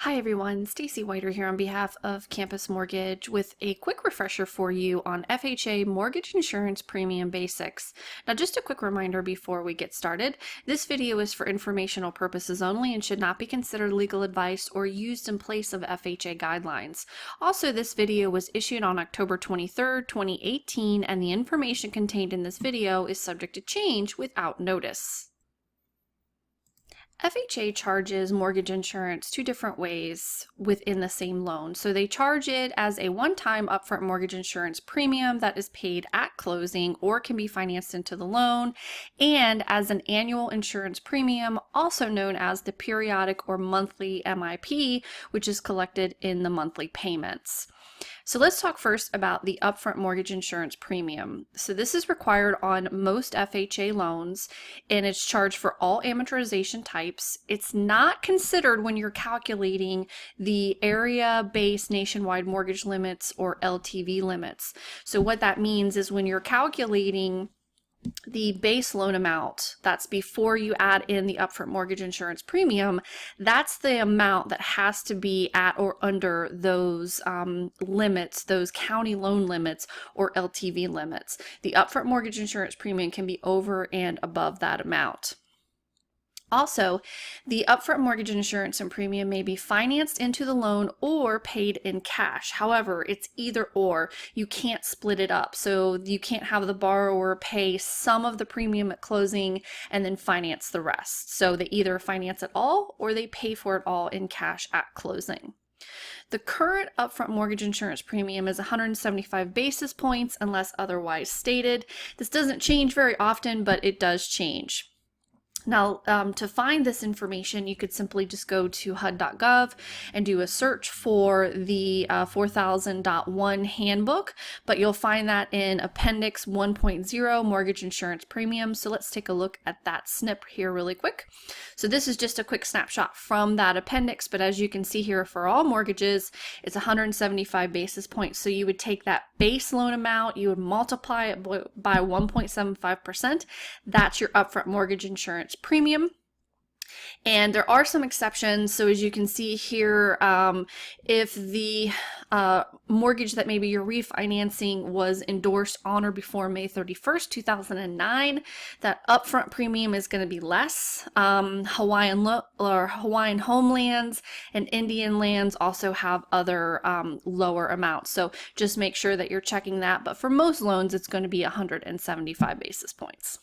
Hi everyone, Stacy Whiter here on behalf of Campus Mortgage with a quick refresher for you on FHA mortgage insurance premium basics. Now just a quick reminder before we get started, this video is for informational purposes only and should not be considered legal advice or used in place of FHA guidelines. Also, this video was issued on October 23rd, 2018, and the information contained in this video is subject to change without notice. FHA charges mortgage insurance two different ways within the same loan. So they charge it as a one-time upfront mortgage insurance premium that is paid at closing or can be financed into the loan, and as an annual insurance premium, also known as the periodic or monthly MIP, which is collected in the monthly payments. So let's talk first about the upfront mortgage insurance premium. So this is required on most FHA loans and it's charged for all amortization types. It's not considered when you're calculating the area-based nationwide mortgage limits or LTV limits. So what that means is when you're calculating the base loan amount, that's before you add in the upfront mortgage insurance premium, that's the amount that has to be at or under those limits, those county loan limits or LTV limits. The upfront mortgage insurance premium can be over and above that amount. Also, the upfront mortgage insurance and premium may be financed into the loan or paid in cash. However, it's either or. You can't split it up. So you can't have the borrower pay some of the premium at closing and then finance the rest. So they either finance it all or they pay for it all in cash at closing. The current upfront mortgage insurance premium is 175 basis points unless otherwise stated. This doesn't change very often, but it does change. Now, to find this information, you could simply just go to HUD.gov and do a search for the 4000.1 handbook, but you'll find that in Appendix 1.0 Mortgage Insurance Premium. So let's take a look at that snip here really quick. So this is just a quick snapshot from that appendix, but as you can see here, for all mortgages, it's 175 basis points. So you would take that base loan amount, you would multiply it by 1.75%. That's your upfront mortgage insurance premium. And there are some exceptions. So as you can see here, if the mortgage that maybe you're refinancing was endorsed on or before May 31st, 2009, that upfront premium is going to be less. Hawaiian homelands and Indian lands also have other lower amounts. So just make sure that you're checking that. But for most loans, it's going to be 175 basis points.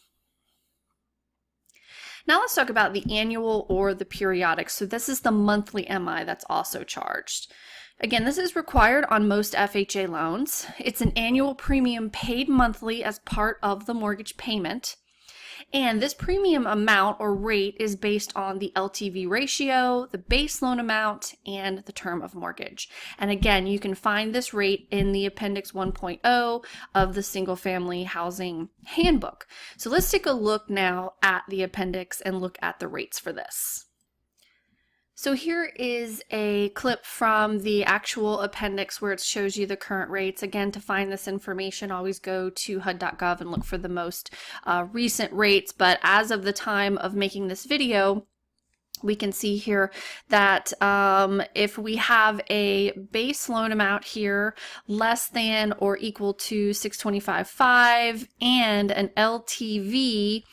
Now let's talk about the annual or the periodic. So this is the monthly MI that's also charged. Again, this is required on most FHA loans. It's an annual premium paid monthly as part of the mortgage payment. And this premium amount or rate is based on the LTV ratio, the base loan amount, and the term of mortgage. And again, you can find this rate in the Appendix 1.0 of the Single Family Housing Handbook. So let's take a look now at the appendix and look at the rates for this. So here is a clip from the actual appendix where it shows you the current rates. Again, to find this information, always go to HUD.gov and look for the most recent rates. But as of the time of making this video, we can see here that if we have a base loan amount here less than or equal to 625.5 and an LTV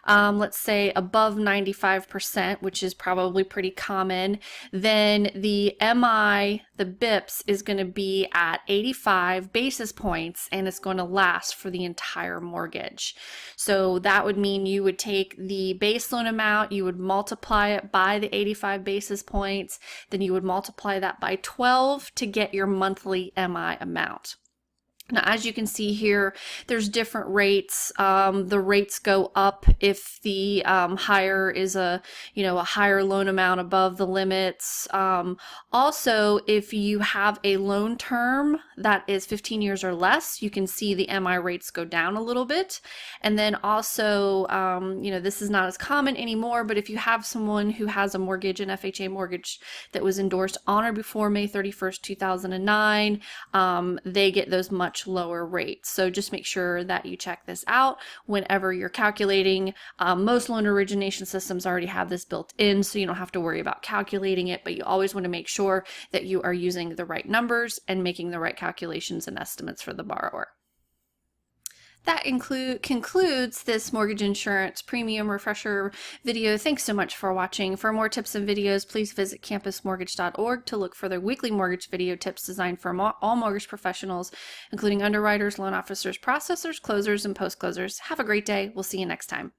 let's say above 95%, which is probably pretty common, then the MI, the BIPS, is going to be at 85 basis points and it's going to last for the entire mortgage. So that would mean you would take the base loan amount, you would multiply it by the 85 basis points, then you would multiply that by 12 to get your monthly MI amount. Now, as you can see here, there's different rates. The rates go up if the higher is a higher loan amount above the limits. Also, if you have a loan term that is 15 years or less, you can see the MI rates go down a little bit. And then also, this is not as common anymore, but if you have someone who has a mortgage, an FHA mortgage that was endorsed on or before May 31st, 2009, they get those much much lower rates. So just make sure that you check this out whenever you're calculating. Most loan origination systems already have this built in, so you don't have to worry about calculating it, but you always want to make sure that you are using the right numbers and making the right calculations and estimates for the borrower. That concludes this mortgage insurance premium refresher video. Thanks so much for watching. For more tips and videos, please visit campusmortgage.org to look for the weekly mortgage video tips designed for all mortgage professionals, including underwriters, loan officers, processors, closers, and post-closers. Have a great day. We'll see you next time.